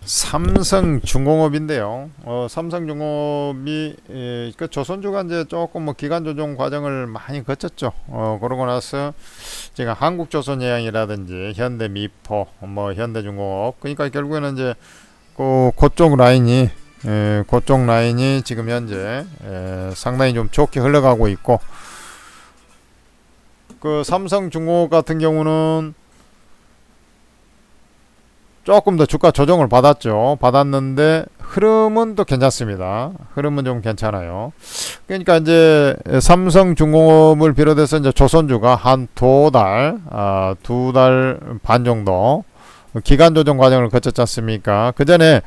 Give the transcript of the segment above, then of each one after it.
삼성중공업인데요. 삼성중공업이 그 조선주가 이제 조금 뭐 기간 조정 과정을 많이 거쳤죠. 그러고 나서 제가 한국조선해양이라든지 현대미포, 뭐 현대중공업, 그러니까 결국에는 이제 그쪽 라인이 지금 현재 상당히 좀 좋게 흘러가고 있고, 그 삼성중공업 같은 경우는 조금 더 주가 조정을 받았는데 흐름은 또 괜찮습니다. 흐름은 좀 괜찮아요. 그러니까 이제 삼성중공업을 비롯해서 이제 조선주가 한 두 달 반 정도 기간 조정 과정을 거쳤지 않습니까? 그 전에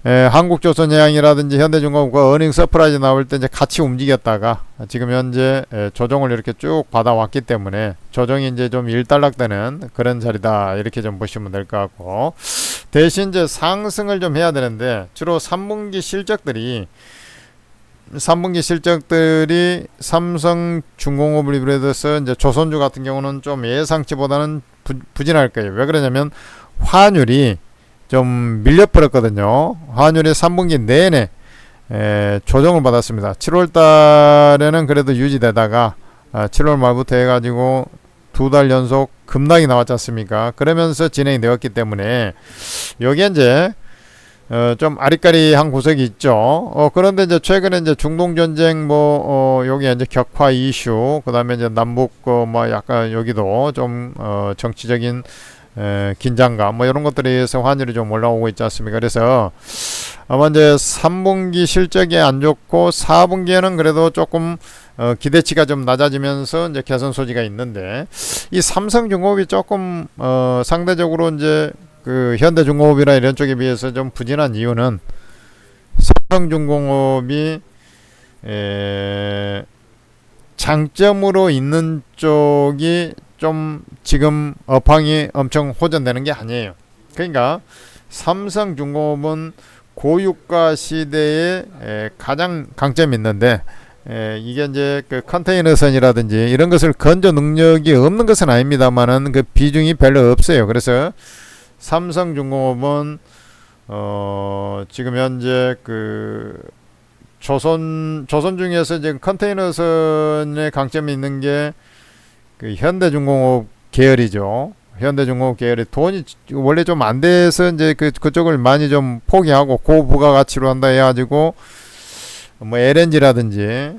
한국조선해양이라든지 현대중공업과 어닝 서프라이즈 나올 때 이제 같이 움직였다가 지금 현재 조정을 이렇게 쭉 받아왔기 때문에 조정이 이제 좀 일단락되는 그런 자리다, 이렇게 좀 보시면 될 것 같고, 대신 이제 상승을 좀 해야 되는데 주로 3분기 실적들이 삼성중공업을 비롯해서 이제 조선주 같은 경우는 좀 예상치보다는 부진할 거예요. 왜 그러냐면 환율이 좀 밀려버렸거든요. 환율이 3분기 내내 조정을 받았습니다. 7월 달에는 그래도 유지되다가 7월 말부터 해가지고 두 달 연속 급락이 나왔지 않습니까? 그러면서 진행이 되었기 때문에 여기에 이제 좀 아리까리한 구석이 있죠. 그런데 이제 최근에 이제 중동 전쟁 여기 이제 격화 이슈, 그다음에 이제 남북 뭐 약간 여기도 좀 정치적인 긴장감 뭐 이런 것들에 의해서 환율이 좀 올라오고 있지 않습니까? 그래서 아마 이제 3분기 실적이 안 좋고 4분기에는 그래도 조금 기대치가 좀 낮아지면서 이제 개선 소지가 있는데, 이 삼성중공업이 조금 상대적으로 이제 그 현대중공업이나 이런 쪽에 비해서 좀 부진한 이유는 삼성중공업이 장점으로 있는 쪽이 좀 지금 업황이 엄청 호전되는 게 아니에요. 그러니까 삼성중공업은 고유가 시대에 가장 강점이 있는데, 이게 이제 그 컨테이너선이라든지 이런 것을 건조 능력이 없는 것은 아닙니다만은 그 비중이 별로 없어요. 그래서 삼성중공업은 지금 현재 그 조선 중에서 이제 컨테이너선의 강점이 있는 게 그 현대중공업 계열이죠. 현대중공업 계열이 돈이 원래 좀 안 돼서 이제 그쪽을 많이 좀 포기하고 고부가가치로 한다 해가지고 뭐 LNG라든지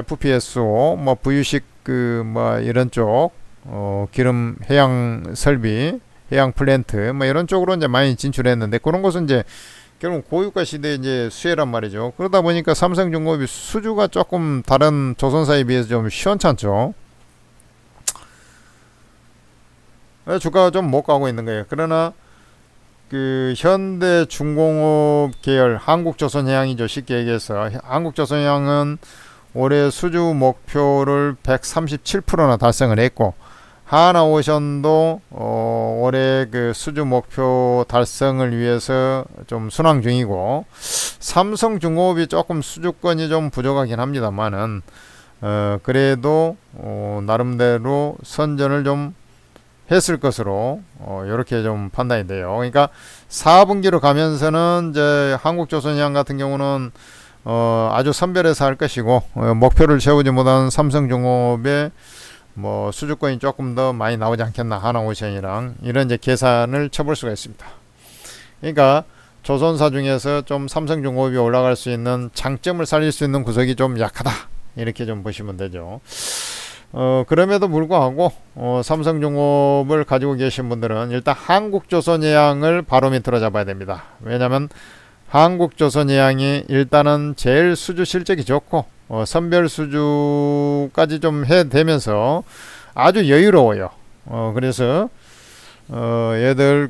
FPSO 뭐 부유식 그 뭐 이런 쪽 기름 해양 설비 해양 플랜트 뭐 이런 쪽으로 이제 많이 진출했는데, 그런 것은 이제 결국 고유가 시대의 이제 수혜란 말이죠. 그러다 보니까 삼성중공업이 수주가 조금 다른 조선사에 비해서 좀 시원찮죠. 주가가 좀 못 가고 있는 거예요. 그러나 그 현대중공업 계열 한국조선해양이죠. 쉽게 얘기해서 한국조선해양은 올해 수주 목표를 137%나 달성을 했고, 하나오션도 올해 그 수주 목표 달성을 위해서 좀 순항 중이고, 삼성중공업이 조금 수주권이 좀 부족하긴 합니다만은 그래도 나름대로 선전을 좀 했을 것으로 이렇게 좀 판단이 돼요. 그러니까 4분기로 가면서는 이제 한국조선해양 같은 경우는 아주 선별해서 할 것이고, 목표를 채우지 못한 삼성중공업의 뭐 수주권이 조금 더 많이 나오지 않겠나, 하나오션이랑 이런 이제 계산을 쳐볼 수가 있습니다. 그러니까 조선사 중에서 좀 삼성중공업이 올라갈 수 있는 장점을 살릴 수 있는 구석이 좀 약하다, 이렇게 좀 보시면 되죠. 그럼에도 불구하고 삼성중공업을 가지고 계신 분들은 일단 한국조선해양을 바로 밑으로 잡아야 됩니다. 왜냐하면 한국조선해양이 일단은 제일 수주 실적이 좋고 선별 수주까지 좀 해대면서 아주 여유로워요. 그래서 얘들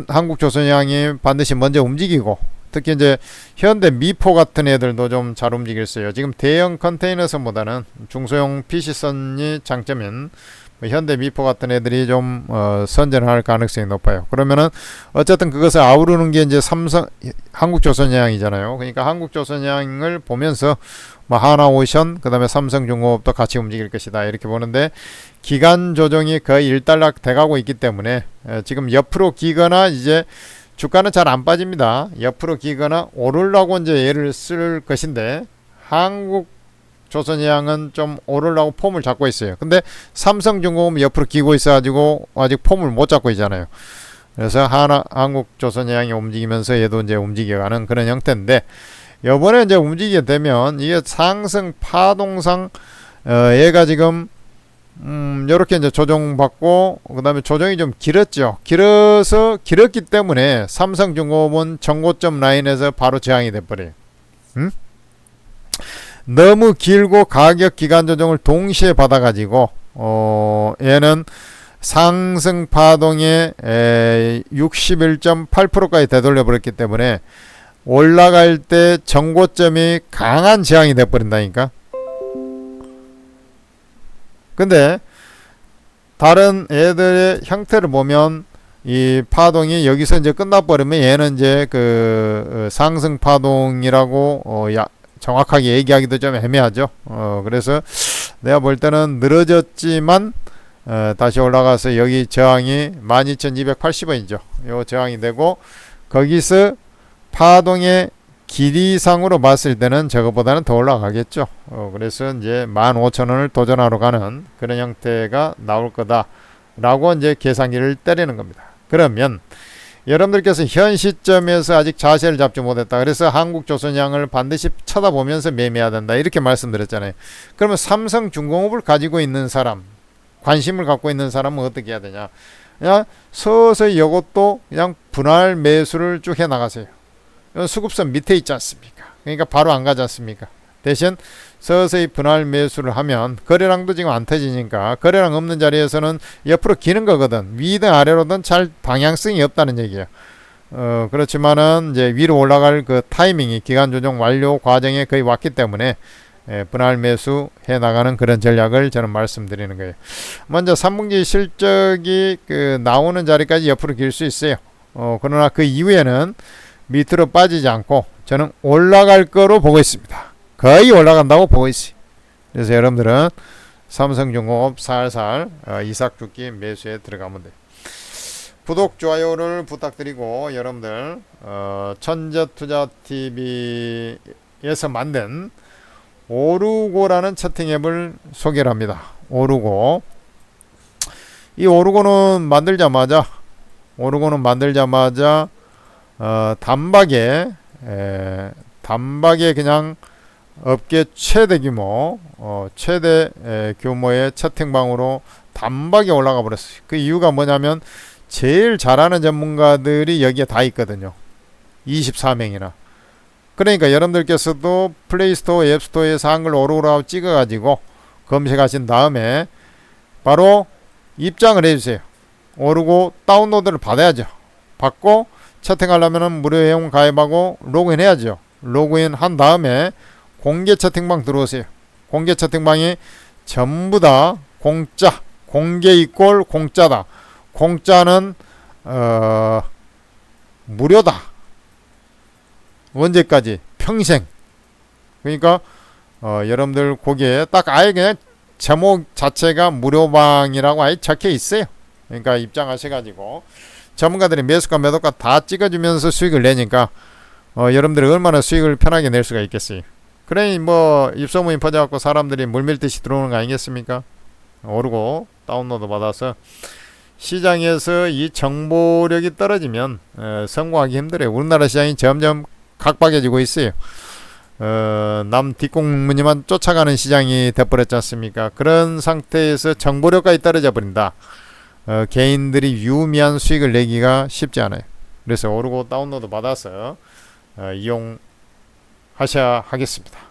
한국조선해양이 반드시 먼저 움직이고, 특히 이제 현대 미포 같은 애들도 좀 잘 움직였어요. 지금 대형 컨테이너선보다는 중소형 PC선이 장점인 현대 미포 같은 애들이 좀 선전할 가능성이 높아요. 그러면은 어쨌든 그것을 아우르는 게 이제 한국조선해양이잖아요. 그러니까 한국조선해양을 보면서 뭐 하나오션, 그다음에 삼성중공업도 같이 움직일 것이다, 이렇게 보는데, 기간 조정이 거의 일단락 돼가고 있기 때문에 지금 옆으로 기거나 이제 주가는 잘 안 빠집니다. 옆으로 기거나 오르려고 이제 얘를 쓸 것인데 한국조선해양은 좀 오르려고 폼을 잡고 있어요. 근데 삼성중공업은 옆으로 기고 있어가지고 아직 폼을 못 잡고 있잖아요. 그래서 한국조선해양이 움직이면서 얘도 이제 움직여가는 그런 형태인데, 요번에 이제 움직이게 되면 이게 상승 파동상 얘가 지금 요렇게 이제 조정받고, 그 다음에 조정이 좀 길었죠. 길었기 때문에 삼성중공업은 정고점 라인에서 바로 저항이 돼버려요. 너무 길고 가격 기간 조정을 동시에 받아가지고, 얘는 상승 파동에 61.8%까지 되돌려 버렸기 때문에 올라갈 때 정고점이 강한 저항이 돼버린다니까. 근데 다른 애들의 형태를 보면 이 파동이 여기서 이제 끝나버리면 얘는 이제 그 상승 파동이라고 정확하게 얘기하기도 좀 애매하죠. 그래서 내가 볼 때는 늘어졌지만 다시 올라가서 여기 저항이 12,280원이죠. 요 저항이 되고, 거기서 파동의 길이상으로 봤을 때는 저거보다는 더 올라가겠죠. 그래서 이제 15,000원을 도전하러 가는 그런 형태가 나올 거다라고 이제 계산기를 때리는 겁니다. 그러면 여러분들께서 현 시점에서 아직 자세를 잡지 못했다, 그래서 한국조선해양을 반드시 쳐다보면서 매매해야 된다, 이렇게 말씀드렸잖아요. 그러면 삼성중공업을 가지고 있는 사람, 관심을 갖고 있는 사람은 어떻게 해야 되냐? 그냥 서서히 이것도 그냥 분할 매수를 쭉 해 나가세요. 수급선 밑에 있지 않습니까? 그러니까 바로 안 가지 않습니까? 대신 서서히 분할 매수를 하면 거래량도 지금 안 터지니까, 거래량 없는 자리에서는 옆으로 기는 거거든. 위든 아래로든 잘 방향성이 없다는 얘기예요. 그렇지만은 이제 위로 올라갈 그 타이밍이 기간 조정 완료 과정에 거의 왔기 때문에 분할 매수 해 나가는 그런 전략을 저는 말씀드리는 거예요. 먼저 3분기 실적이 그 나오는 자리까지 옆으로 길 수 있어요. 그러나 그 이후에는 밑으로 빠지지 않고 저는 올라갈 거로 보고 있습니다. 거의 올라간다고 보고 있어요. 그래서 여러분들은 삼성중공업 살살 이삭죽기 매수에 들어가면 돼요. 구독, 좋아요를 부탁드리고, 여러분들 천재투자TV에서 만든 오르고라는 채팅 앱을 소개를 합니다. 오르고. 이 오르고는 만들자마자 단박에 그냥 업계 최대 규모, 최대 규모의 채팅방으로 단박에 올라가 버렸어요. 그 이유가 뭐냐면 제일 잘하는 전문가들이 여기에 다 있거든요. 24명이나. 그러니까 여러분들께서도 플레이스토어, 앱스토어에서 한글 오르고라고 찍어가지고 검색하신 다음에 바로 입장을 해주세요. 오르고 다운로드를 받아야죠. 받고 채팅하려면 무료 회원 가입하고 로그인 해야죠. 로그인 한 다음에 공개 채팅방 들어오세요. 공개 채팅방이 전부 다 공짜, 공개 이꼴 공짜다. 공짜는 무료다. 언제까지? 평생. 그러니까 여러분들 거기에 딱 아예 그냥 제목 자체가 무료방이라고 아예 적혀 있어요. 그러니까 입장하셔가지고 전문가들이 매수가 매도가 다 찍어주면서 수익을 내니까 여러분들이 얼마나 수익을 편하게 낼 수가 있겠어요. 그러니 뭐 입소문이 퍼져갖고 사람들이 물밀듯이 들어오는 거 아니겠습니까? 오르고 다운로드 받아서 시장에서 이 정보력이 떨어지면 성공하기 힘들어요. 우리나라 시장이 점점 각박해지고 있어요. 남 뒷공무니만 쫓아가는 시장이 돼버렸지 않습니까? 그런 상태에서 정보력까지 떨어져 버린다. 개인들이 유의미한 수익을 내기가 쉽지 않아요. 그래서 오르고 다운로드 받아서 이용하셔야 하겠습니다.